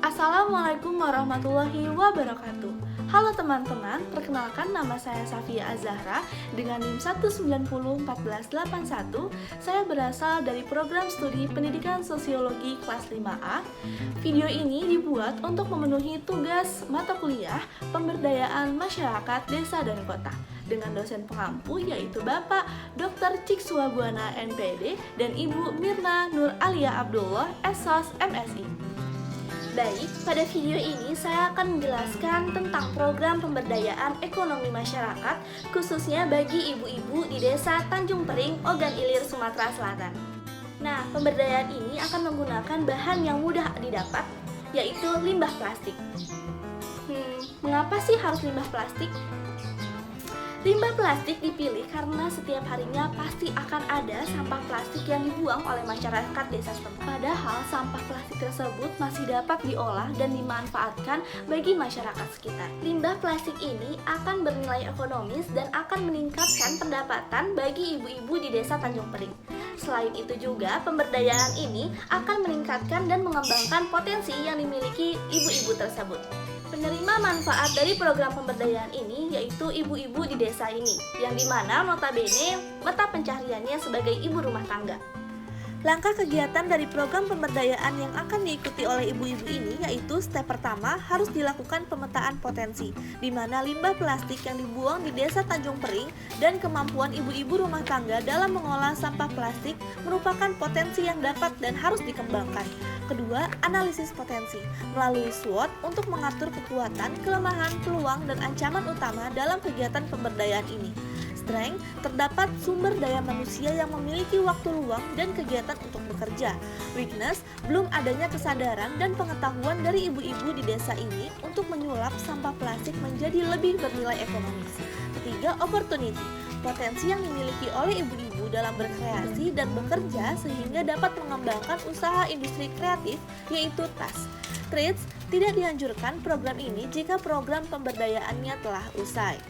Assalamualaikum warahmatullahi wabarakatuh. Halo teman-teman, perkenalkan nama saya Safia Azahra dengan NIM 1901481. Saya berasal dari program studi Pendidikan Sosiologi kelas 5A. Video ini dibuat untuk memenuhi tugas mata kuliah Pemberdayaan Masyarakat Desa dan Kota dengan dosen pengampu yaitu Bapak Dr. Cikswabuana NPD dan Ibu Mirna Nur Alia Abdullah SOS MSI. Baik, pada video ini saya akan menjelaskan tentang program pemberdayaan ekonomi masyarakat khususnya bagi ibu-ibu di desa Tanjung Pering, Ogan Ilir, Sumatera Selatan. Nah, pemberdayaan ini akan menggunakan bahan yang mudah didapat, yaitu limbah plastik. Mengapa sih harus limbah plastik? Limbah plastik dipilih karena setiap harinya pasti akan ada sampah plastik yang dibuang oleh masyarakat desa setempat. Padahal sampah plastik tersebut masih dapat diolah dan dimanfaatkan bagi masyarakat sekitar. Limbah plastik ini akan bernilai ekonomis dan akan meningkatkan pendapatan bagi ibu-ibu di desa Tanjung Pering. Selain itu juga, pemberdayaan ini akan meningkatkan dan mengembangkan potensi yang dimiliki ibu-ibu tersebut. Penerima manfaat dari program pemberdayaan ini yaitu ibu-ibu di desa ini, yang dimana notabene mata pencahariannya sebagai ibu rumah tangga. Langkah kegiatan dari program pemberdayaan yang akan diikuti oleh ibu-ibu ini yaitu step pertama harus dilakukan pemetaan potensi, di mana limbah plastik yang dibuang di desa Tanjung Pering dan kemampuan ibu-ibu rumah tangga dalam mengolah sampah plastik merupakan potensi yang dapat dan harus dikembangkan. Kedua, analisis potensi melalui SWOT untuk mengatur kekuatan, kelemahan, peluang, dan ancaman utama dalam kegiatan pemberdayaan ini. Strength, terdapat sumber daya manusia yang memiliki waktu luang dan kegiatan untuk bekerja. Weakness, belum adanya kesadaran dan pengetahuan dari ibu-ibu di desa ini untuk menyulap sampah plastik menjadi lebih bernilai ekonomis. Ketiga, opportunity, potensi yang dimiliki oleh ibu-ibu dalam berkreasi dan bekerja sehingga dapat mengembangkan usaha industri kreatif yaitu tas. Traits, tidak dianjurkan program ini jika program pemberdayaannya telah usai.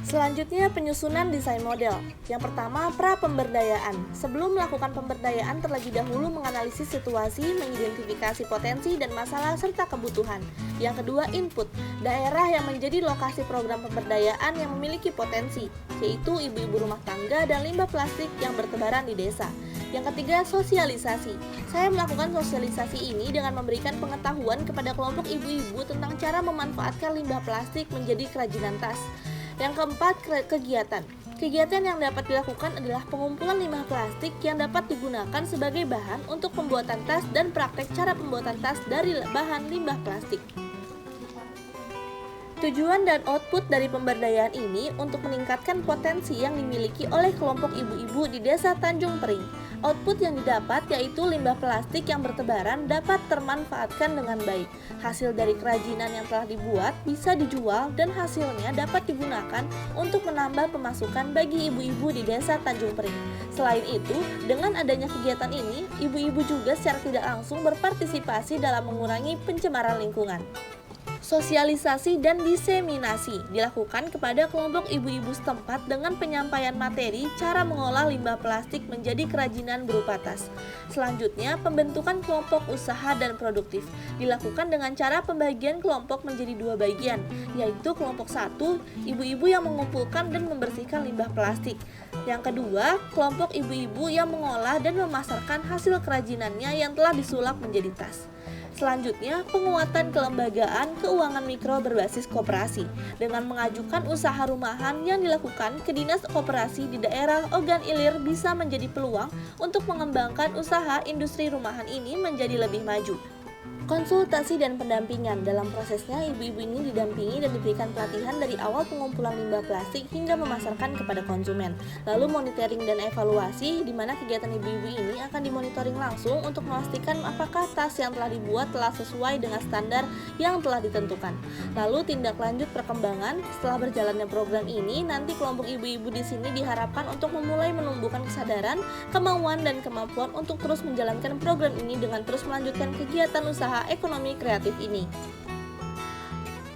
Selanjutnya, penyusunan desain model. Yang pertama, pra-pemberdayaan. Sebelum melakukan pemberdayaan, terlebih dahulu menganalisis situasi, mengidentifikasi potensi dan masalah serta kebutuhan. Yang kedua, input. Daerah yang menjadi lokasi program pemberdayaan yang memiliki potensi, yaitu ibu-ibu rumah tangga dan limbah plastik yang bertebaran di desa. Yang ketiga, sosialisasi. Saya melakukan sosialisasi ini dengan memberikan pengetahuan kepada kelompok ibu-ibu tentang cara memanfaatkan limbah plastik menjadi kerajinan tas. Yang keempat, kegiatan. Kegiatan yang dapat dilakukan adalah pengumpulan limbah plastik yang dapat digunakan sebagai bahan untuk pembuatan tas dan praktek cara pembuatan tas dari bahan limbah plastik. Tujuan dan output dari pemberdayaan ini untuk meningkatkan potensi yang dimiliki oleh kelompok ibu-ibu di desa Tanjung Pering. Output yang didapat yaitu limbah plastik yang bertebaran dapat termanfaatkan dengan baik. Hasil dari kerajinan yang telah dibuat bisa dijual dan hasilnya dapat digunakan untuk menambah pemasukan bagi ibu-ibu di desa Tanjung Pering. Selain itu, dengan adanya kegiatan ini, ibu-ibu juga secara tidak langsung berpartisipasi dalam mengurangi pencemaran lingkungan. Sosialisasi dan diseminasi dilakukan kepada kelompok ibu-ibu setempat dengan penyampaian materi cara mengolah limbah plastik menjadi kerajinan berupa tas. Selanjutnya, pembentukan kelompok usaha dan produktif dilakukan dengan cara pembagian kelompok menjadi dua bagian, yaitu kelompok 1, ibu-ibu yang mengumpulkan dan membersihkan limbah plastik. Yang kedua, kelompok ibu-ibu yang mengolah dan memasarkan hasil kerajinannya yang telah disulap menjadi tas. Selanjutnya, penguatan kelembagaan keuangan mikro berbasis koperasi dengan mengajukan usaha rumahan yang dilakukan ke Dinas Koperasi di daerah Ogan Ilir bisa menjadi peluang untuk mengembangkan usaha industri rumahan ini menjadi lebih maju. Konsultasi dan pendampingan. Dalam prosesnya, ibu-ibu ini didampingi dan diberikan pelatihan dari awal pengumpulan limbah plastik hingga memasarkan kepada konsumen. Lalu monitoring dan evaluasi, di mana kegiatan ibu-ibu ini akan dimonitoring langsung untuk memastikan apakah tas yang telah dibuat telah sesuai dengan standar yang telah ditentukan. Lalu tindak lanjut perkembangan. Setelah berjalannya program ini, nanti kelompok ibu-ibu di sini diharapkan untuk memulai menumbuhkan kesadaran, kemauan, dan kemampuan untuk terus menjalankan program ini dengan terus melanjutkan kegiatan usaha ekonomi kreatif ini.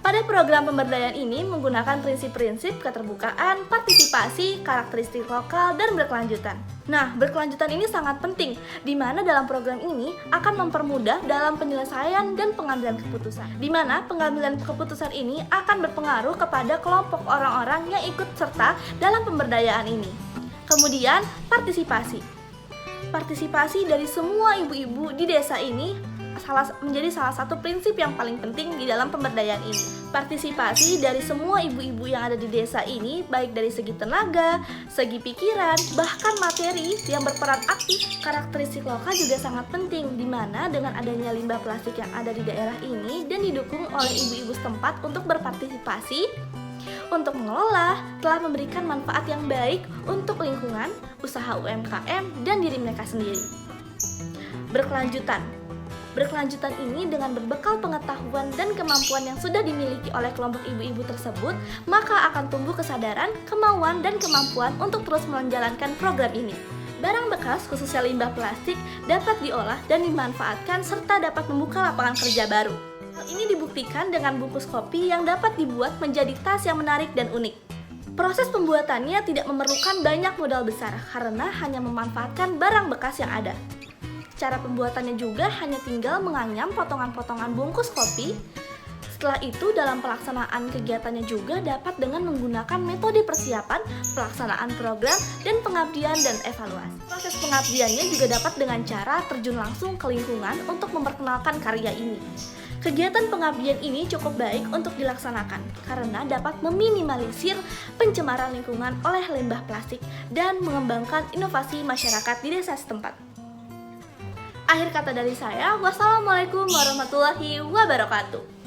Pada program pemberdayaan ini menggunakan prinsip-prinsip keterbukaan, partisipasi, karakteristik lokal, dan berkelanjutan. Nah, berkelanjutan ini sangat penting, di mana dalam program ini akan mempermudah dalam penyelesaian dan pengambilan keputusan. Di mana pengambilan keputusan ini akan berpengaruh kepada kelompok orang-orang yang ikut serta dalam pemberdayaan ini. Kemudian, partisipasi. Partisipasi dari semua ibu-ibu di desa ini menjadi salah satu prinsip yang paling penting di dalam pemberdayaan ini. Partisipasi dari semua ibu-ibu yang ada di desa ini, baik dari segi tenaga, segi pikiran, bahkan materi yang berperan aktif. Karakteristik lokal juga sangat penting, di mana dengan adanya limbah plastik yang ada di daerah ini dan didukung oleh ibu-ibu setempat untuk berpartisipasi untuk mengelola, telah memberikan manfaat yang baik untuk lingkungan, usaha UMKM, dan diri mereka sendiri. Berkelanjutan ini dengan berbekal pengetahuan dan kemampuan yang sudah dimiliki oleh kelompok ibu-ibu tersebut, maka akan tumbuh kesadaran, kemauan, dan kemampuan untuk terus menjalankan program ini. Barang bekas, khususnya limbah plastik, dapat diolah dan dimanfaatkan serta dapat membuka lapangan kerja baru. Hal ini dibuktikan dengan bungkus kopi yang dapat dibuat menjadi tas yang menarik dan unik. Proses pembuatannya tidak memerlukan banyak modal besar karena hanya memanfaatkan barang bekas yang ada. Cara pembuatannya juga hanya tinggal menganyam potongan-potongan bungkus kopi. Setelah itu dalam pelaksanaan kegiatannya juga dapat dengan menggunakan metode persiapan, pelaksanaan program, dan pengabdian dan evaluasi. Proses pengabdiannya juga dapat dengan cara terjun langsung ke lingkungan untuk memperkenalkan karya ini. Kegiatan pengabdian ini cukup baik untuk dilaksanakan karena dapat meminimalisir pencemaran lingkungan oleh limbah plastik dan mengembangkan inovasi masyarakat di desa setempat. Akhir kata dari saya, wassalamualaikum warahmatullahi wabarakatuh.